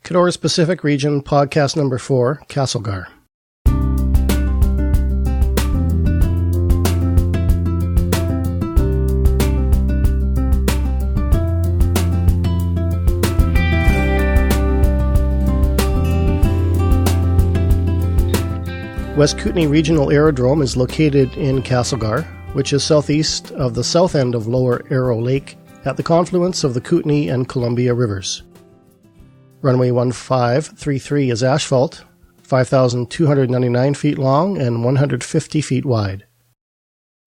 Cador's Pacific Region, podcast number 4, Castlegar. West Kootenay Regional Aerodrome is located in Castlegar, which is southeast of the south end of Lower Arrow Lake at the confluence of the Kootenay and Columbia rivers. Runway 1533 is asphalt, 5,299 feet long and 150 feet wide.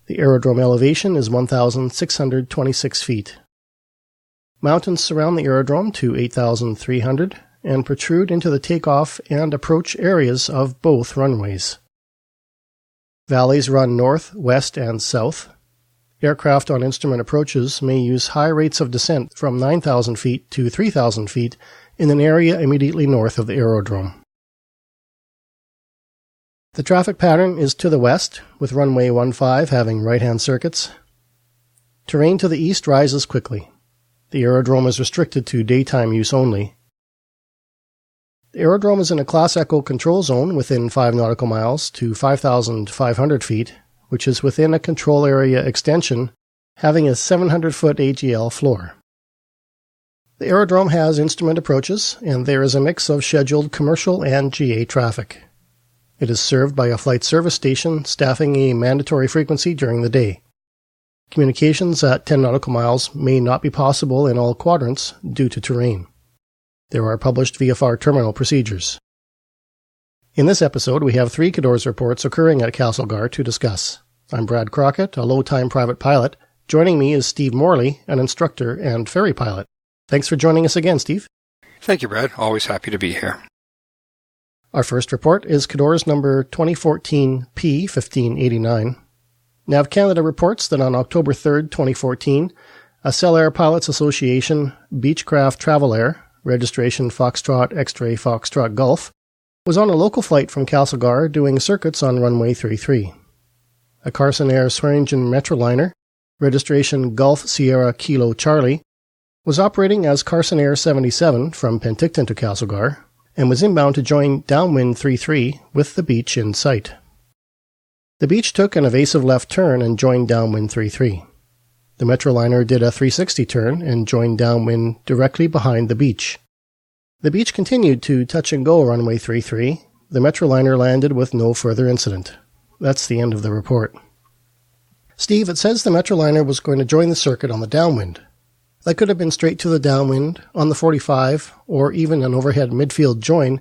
The aerodrome elevation is 1,626 feet. Mountains surround the aerodrome to 8,300 and protrude into the takeoff and approach areas of both runways. Valleys run north, west, and south. Aircraft on instrument approaches may use high rates of descent from 9,000 feet to 3,000 feet in an area immediately north of the aerodrome. The traffic pattern is to the west, with runway 15 having right-hand circuits. Terrain to the east rises quickly. The aerodrome is restricted to daytime use only. The aerodrome is in a Class Echo control zone within 5 nautical miles to 5,500 feet, which is within a control area extension having a 700-foot AGL floor. The aerodrome has instrument approaches, and there is a mix of scheduled commercial and GA traffic. It is served by a flight service station staffing a mandatory frequency during the day. Communications at 10 nautical miles may not be possible in all quadrants due to terrain. There are published VFR terminal procedures. In this episode, we have 3 Cador's reports occurring at Castlegar to discuss. I'm Brad Crockett, a low-time private pilot. Joining me is Steve Morley, an instructor and ferry pilot. Thanks for joining us again, Steve. Thank you, Brad. Always happy to be here. Our first report is Cador's number 2014 P1589. Nav Canada reports that on October 3, 2014, a Selair Pilots Association Beechcraft Travel-Air, registration Foxtrot X-Ray Foxtrot Golf, was on a local flight from Castlegar doing circuits on runway 33. A Carson Air Swearingen Metroliner, registration Golf Sierra Kilo Charlie, was operating as Carson Air 77 from Penticton to Castlegar, and was inbound to join downwind 33 with the Beech in sight. The Beech took an evasive left turn and joined downwind 33. The Metroliner did a 360 turn and joined downwind directly behind the Beech. The Beech continued to touch and go runway 33. The Metroliner landed with no further incident. That's the end of the report. Steve, it says the Metroliner was going to join the circuit on the downwind. That could have been straight to the downwind, on the 45, or even an overhead midfield join,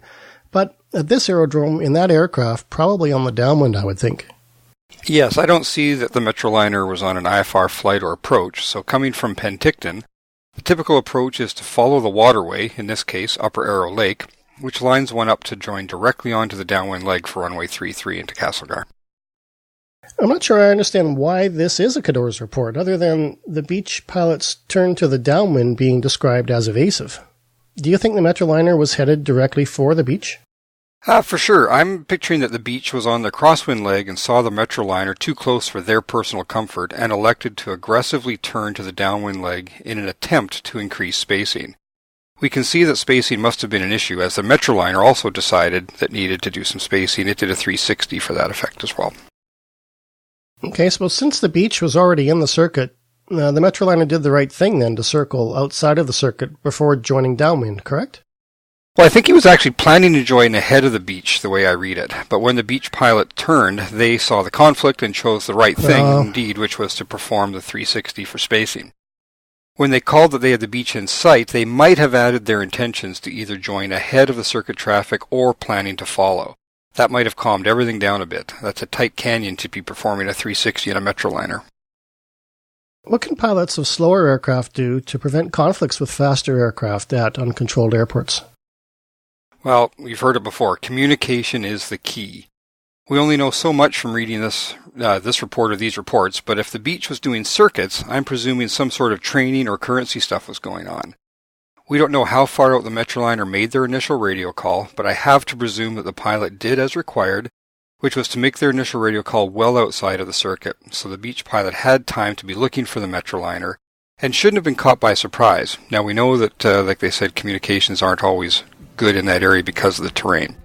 but at this aerodrome, in that aircraft, probably on the downwind, I would think. Yes, I don't see that the Metroliner was on an IFR flight or approach, so coming from Penticton, the typical approach is to follow the waterway, in this case Upper Arrow Lake, which lines one up to join directly onto the downwind leg for runway 33 into Castlegar. I'm not sure I understand why this is a Cador's report, other than the Beech pilot's turn to the downwind being described as evasive. Do you think the Metroliner was headed directly for the Beech? For sure. I'm picturing that the Beech was on the crosswind leg and saw the Metroliner too close for their personal comfort and elected to aggressively turn to the downwind leg in an attempt to increase spacing. We can see that spacing must have been an issue, as the Metroliner also decided that needed to do some spacing. It did a 360 for that effect as well. Okay, so since the Beech was already in the circuit, the Metroliner did the right thing then to circle outside of the circuit before joining downwind, correct? Well, I think he was actually planning to join ahead of the Beech, the way I read it. But when the Beech pilot turned, they saw the conflict and chose the right thing, indeed, which was to perform the 360 for spacing. When they called that they had the Beech in sight, they might have added their intentions to either join ahead of the circuit traffic or planning to follow. That might have calmed everything down a bit. That's a tight canyon to be performing a 360 in a Metroliner. What can pilots of slower aircraft do to prevent conflicts with faster aircraft at uncontrolled airports? Well, we've heard it before. Communication is the key. We only know so much from reading this report or these reports, but if the Beech was doing circuits, I'm presuming some sort of training or currency stuff was going on. We don't know how far out the Metroliner made their initial radio call, but I have to presume that the pilot did as required, which was to make their initial radio call well outside of the circuit, so the Beech pilot had time to be looking for the Metroliner, and shouldn't have been caught by surprise. Now we know that, like they said, communications aren't always good in that area because of the terrain.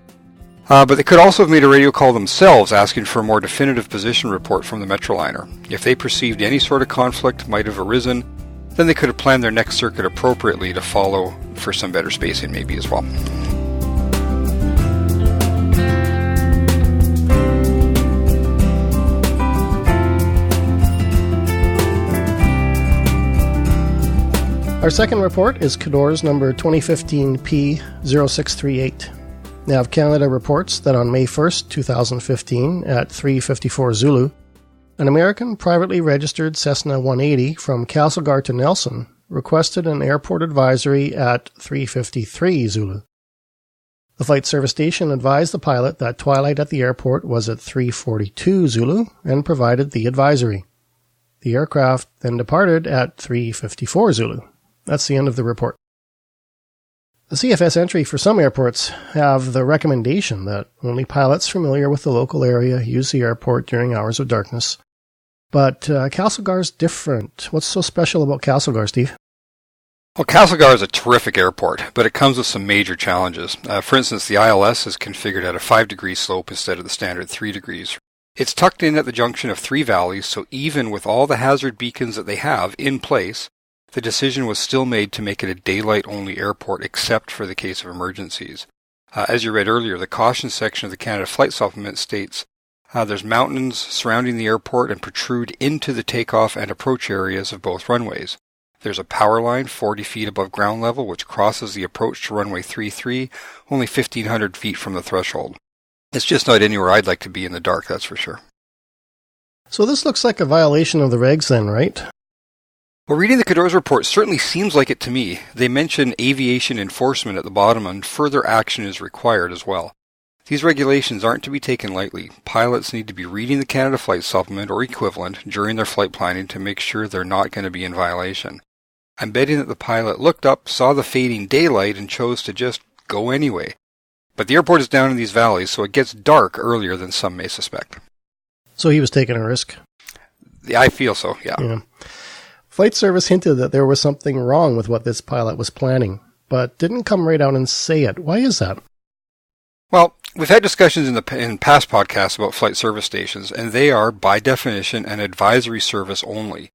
But they could also have made a radio call themselves asking for a more definitive position report from the Metroliner. If they perceived any sort of conflict might have arisen, then they could have planned their next circuit appropriately to follow for some better spacing maybe as well. Our second report is Cador's number 2015 P0638. Nav Canada reports that on May 1st, 2015, at 3:54 Zulu, an American privately registered Cessna 180 from Castlegar to Nelson requested an airport advisory at 3:53 Zulu. The flight service station advised the pilot that twilight at the airport was at 3:42 Zulu and provided the advisory. The aircraft then departed at 3:54 Zulu. That's the end of the report. The CFS entry for some airports have the recommendation that only pilots familiar with the local area use the airport during hours of darkness. But Castlegar's different. What's so special about Castlegar, Steve? Well, Castlegar is a terrific airport, but it comes with some major challenges. For instance, the ILS is configured at a 5-degree slope instead of the standard 3 degrees. It's tucked in at the junction of 3 valleys, so even with all the hazard beacons that they have in place, the decision was still made to make it a daylight-only airport except for the case of emergencies. As you read earlier, the caution section of the Canada Flight Supplement states, there's mountains surrounding the airport and protrude into the takeoff and approach areas of both runways. There's a power line 40 feet above ground level which crosses the approach to runway 33, only 1,500 feet from the threshold. It's just not anywhere I'd like to be in the dark, that's for sure. So this looks like a violation of the regs then, right? Well, reading the Cador's report certainly seems like it to me. They mention aviation enforcement at the bottom and further action is required as well. These regulations aren't to be taken lightly. Pilots need to be reading the Canada Flight Supplement or equivalent during their flight planning to make sure they're not going to be in violation. I'm betting that the pilot looked up, saw the fading daylight, and chose to just go anyway. But the airport is down in these valleys, so it gets dark earlier than some may suspect. So he was taking a risk? I feel so, yeah. Flight service hinted that there was something wrong with what this pilot was planning, but didn't come right out and say it. Why is that? Well, we've had discussions in past podcasts about flight service stations, and they are, by definition, an advisory service only.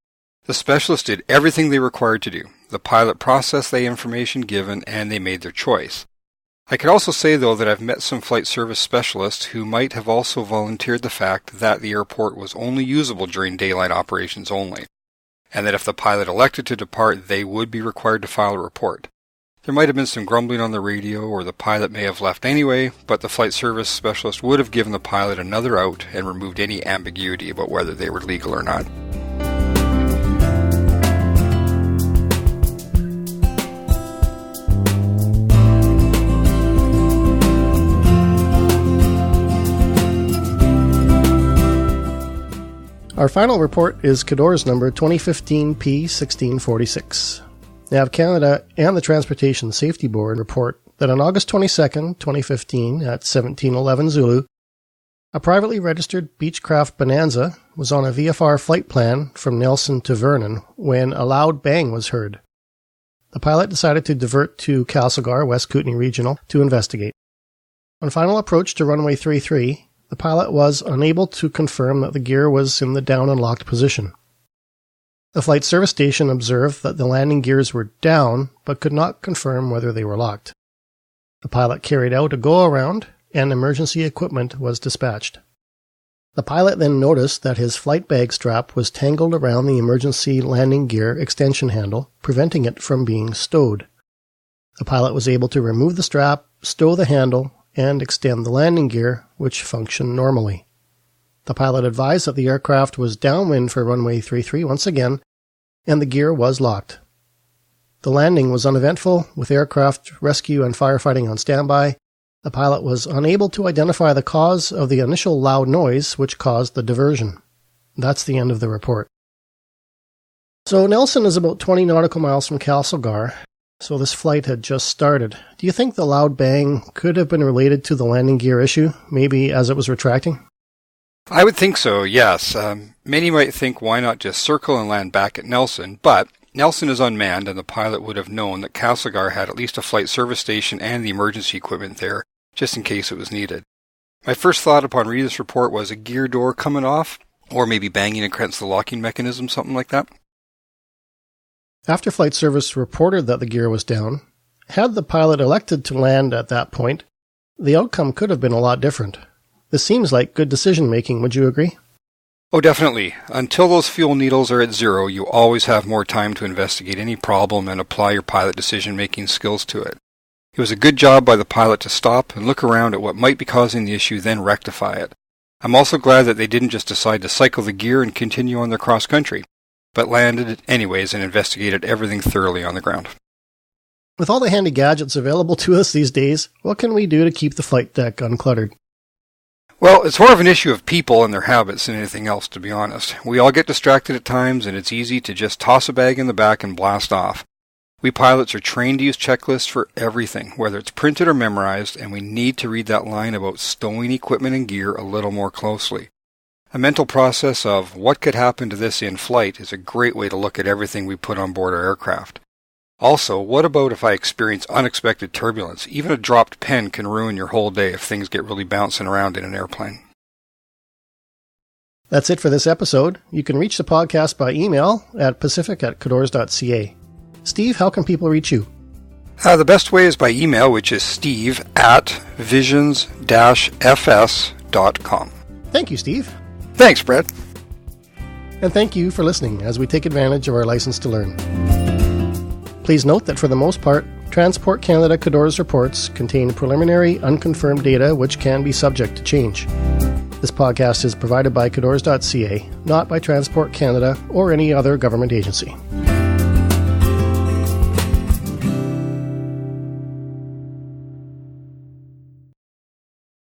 The specialist did everything they were required to do. The pilot processed the information given, and they made their choice. I could also say, though, that I've met some flight service specialists who might have also volunteered the fact that the airport was only usable during daylight operations only, and that if the pilot elected to depart, they would be required to file a report. There might have been some grumbling on the radio, or the pilot may have left anyway, but the flight service specialist would have given the pilot another out and removed any ambiguity about whether they were legal or not. Our final report is Cador's number 2015 P1646. Nav Canada and the Transportation Safety Board report that on August 22, 2015, at 1711 Zulu, a privately registered Beechcraft Bonanza was on a VFR flight plan from Nelson to Vernon when a loud bang was heard. The pilot decided to divert to Castlegar, West Kootenay Regional, to investigate. On final approach to runway 33, the pilot was unable to confirm that the gear was in the down and locked position. The flight service station observed that the landing gears were down, but could not confirm whether they were locked. The pilot carried out a go-around, and emergency equipment was dispatched. The pilot then noticed that his flight bag strap was tangled around the emergency landing gear extension handle, preventing it from being stowed. The pilot was able to remove the strap, stow the handle, and extend the landing gear, which functioned normally. The pilot advised that the aircraft was downwind for runway 33 once again, and the gear was locked. The landing was uneventful, with aircraft rescue and firefighting on standby. The pilot was unable to identify the cause of the initial loud noise which caused the diversion. That's the end of the report. So Nelson is about 20 nautical miles from Castlegar, so this flight had just started. Do you think the loud bang could have been related to the landing gear issue, maybe as it was retracting? I would think so, yes. Many might think why not just circle and land back at Nelson, but Nelson is unmanned, and the pilot would have known that Castlegar had at least a flight service station and the emergency equipment there, just in case it was needed. My first thought upon reading this report was a gear door coming off, or maybe banging against the locking mechanism, something like that. After flight service reported that the gear was down, had the pilot elected to land at that point, the outcome could have been a lot different. This seems like good decision-making, would you agree? Oh, definitely. Until those fuel needles are at zero, you always have more time to investigate any problem and apply your pilot decision-making skills to it. It was a good job by the pilot to stop and look around at what might be causing the issue, then rectify it. I'm also glad that they didn't just decide to cycle the gear and continue on their cross-country, but landed it anyways and investigated everything thoroughly on the ground. With all the handy gadgets available to us these days, what can we do to keep the flight deck uncluttered? Well, it's more of an issue of people and their habits than anything else, to be honest. We all get distracted at times, and it's easy to just toss a bag in the back and blast off. We pilots are trained to use checklists for everything, whether it's printed or memorized, and we need to read that line about stowing equipment and gear a little more closely. A mental process of what could happen to this in flight is a great way to look at everything we put on board our aircraft. Also, what about if I experience unexpected turbulence? Even a dropped pen can ruin your whole day if things get really bouncing around in an airplane. That's it for this episode. You can reach the podcast by email at pacific@cadores.ca. Steve, how can people reach you? The best way is by email, which is steve@visions-fs.com. Thank you, Steve. Thanks, Brett. And thank you for listening as we take advantage of our license to learn. Please note that for the most part, Transport Canada Cadores reports contain preliminary, unconfirmed data which can be subject to change. This podcast is provided by cadores.ca, not by Transport Canada or any other government agency.